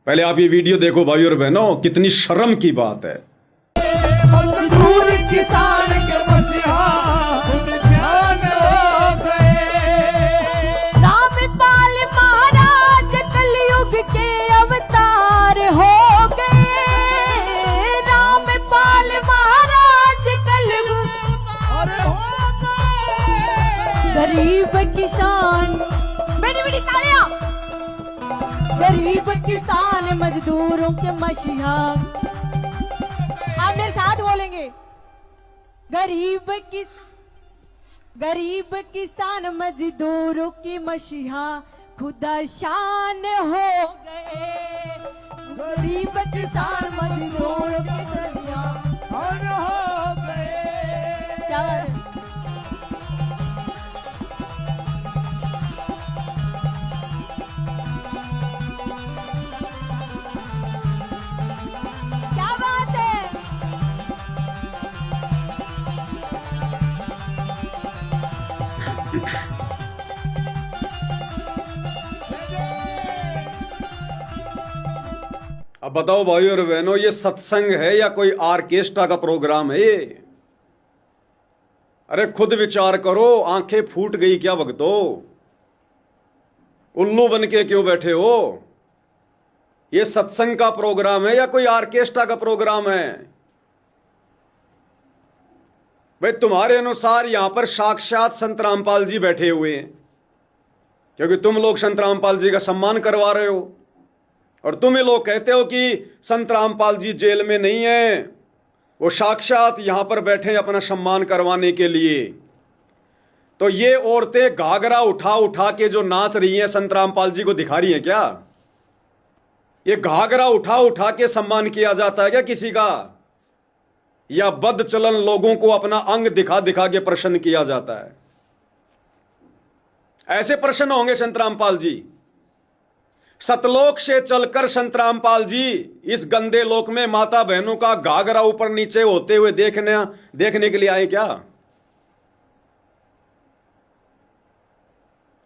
पहले आप ये वीडियो देखो भाई और बहनों, कितनी शर्म की बात है। मजदूर किसान के मसीहा इंसान हो गए। रामपाल महाराज कलयुग के अवतार हो गए। रामपाल महाराज कलयुग अरे हो गए। गरीब किसान, बेटी बेटी तालियां। गरीब किसान मजदूरों के मसीहा, आप मेरे साथ बोलेंगे। गरीब किसान मजदूरों की मसीहा खुदा शान हो गए। गरीब किसान मजदूरों की मसीहा अरे हो गए। क्या बात है? क्या बात है? अब बताओ भाई और बहनों, ये सत्संग है या कोई ऑर्केस्ट्रा का प्रोग्राम है ये? अरे खुद विचार करो, आंखें फूट गई क्या भक्तो? उल्लू बन के क्यों बैठे हो? ये सत्संग का प्रोग्राम है या कोई ऑर्केस्ट्रा का प्रोग्राम है? भाई तुम्हारे अनुसार यहां पर साक्षात संत रामपाल जी बैठे हुए हैं, क्योंकि तुम लोग संत रामपाल जी का सम्मान करवा रहे हो। और तुम ये लोग कहते हो कि संत रामपाल जी जेल में नहीं है, वो साक्षात यहां पर बैठे हैं अपना सम्मान करवाने के लिए। तो ये औरतें घाघरा उठा उठा के जो नाच रही हैं, संत रामपाल जी को दिखा रही हैं क्या? ये घाघरा उठा उठा के सम्मान किया जाता है क्या किसी का? या बद चलन लोगों को अपना अंग दिखा दिखा के प्रसन्न किया जाता है? ऐसे प्रसन्न होंगे संत रामपाल जी? सतलोक से चलकर संत रामपाल जी इस गंदे लोक में माता बहनों का घाघरा ऊपर नीचे होते हुए देखने के लिए आए क्या?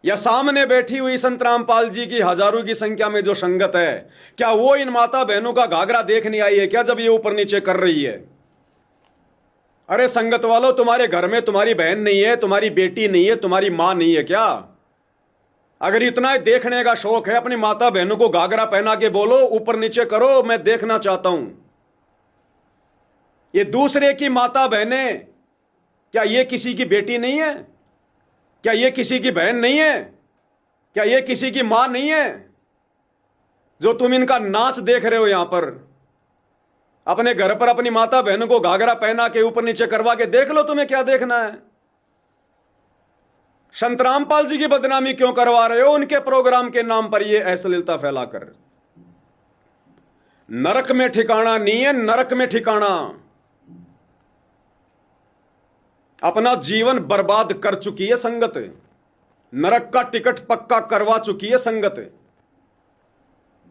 या सामने बैठी हुई संत रामपाल जी की हजारों की संख्या में जो संगत है, क्या वो इन माता बहनों का घाघरा देखने आई है क्या जब ये ऊपर नीचे कर रही है? अरे संगत वालों, तुम्हारे घर में तुम्हारी बहन नहीं है, तुम्हारी बेटी नहीं है, तुम्हारी मां नहीं है क्या? अगर इतना ही देखने का शौक है, अपनी माता बहनों को घाघरा पहना के बोलो ऊपर नीचे करो, मैं देखना चाहता हूं। ये दूसरे की माता बहनें, क्या ये किसी की बेटी नहीं है? क्या ये किसी की बहन नहीं है? क्या ये किसी की मां नहीं है? जो तुम इनका नाच देख रहे हो यहां पर, अपने घर पर अपनी माता बहनों को घाघरा पहना के ऊपर नीचे करवा के देख लो, तुम्हें क्या देखना है? संत रामपाल जी की बदनामी क्यों करवा रहे हो उनके प्रोग्राम के नाम पर ये अश्लीलता फैलाकर? नरक में ठिकाना नहीं है, नरक में ठिकाना। अपना जीवन बर्बाद कर चुकी है संगत, नरक का टिकट पक्का करवा चुकी है संगत।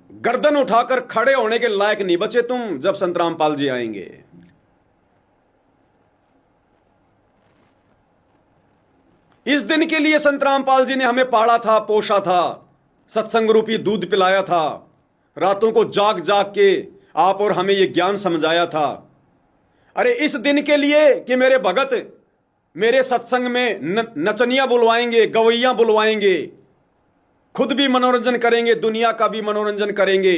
गर्दन उठाकर खड़े होने के लायक नहीं बचे तुम जब संत रामपाल जी आएंगे। इस दिन के लिए संत रामपाल जी ने हमें पाला था, पोषा था, सत्संग रूपी दूध पिलाया था, रातों को जाग जाग के आप और हमें यह ज्ञान समझाया था। अरे इस दिन के लिए कि मेरे भगत मेरे सत्संग में नचनिया बुलवाएंगे, गवैया बुलवाएंगे, खुद भी मनोरंजन करेंगे, दुनिया का भी मनोरंजन करेंगे।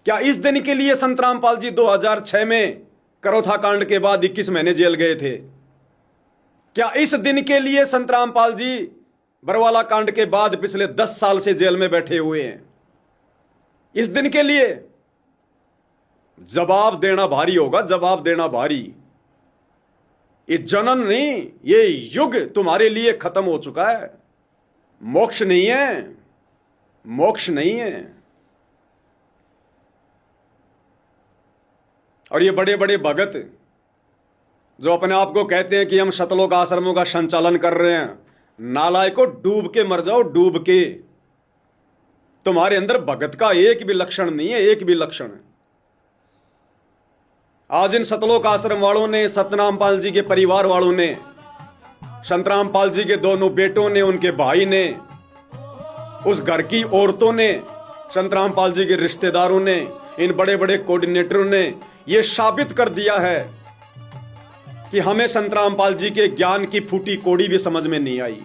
क्या इस दिन के लिए संत रामपाल जी 2006 में करोथा कांड के बाद 21 महीने जेल गए थे? क्या इस दिन के लिए संत रामपाल जी बरवाला कांड के बाद पिछले 10 साल से जेल में बैठे हुए हैं? इस दिन के लिए जवाब देना भारी होगा, जवाब देना भारी। ये जनन नहीं, ये युग तुम्हारे लिए खत्म हो चुका है। मोक्ष नहीं है, मोक्ष नहीं है। और ये बड़े बड़े भगत जो अपने आप को कहते हैं कि हम शतलोक आश्रमों का संचालन कर रहे हैं, नालायकों, डूब के मर जाओ, डूब के। तुम्हारे अंदर भगत का एक भी लक्षण नहीं है, एक भी लक्षण। आज इन सतलोक आश्रम वालों ने, सतनामपाल जी के परिवार वालों ने, संतरामपाल जी के दोनों बेटों ने, उनके भाई ने, उस घर की औरतों ने संत रामपाल जी के रिश्तेदारों ने, इन बड़े बड़े कोऑर्डिनेटरों ने यह साबित कर दिया है कि हमें संत रामपाल जी के ज्ञान की फूटी कोड़ी भी समझ में नहीं आई।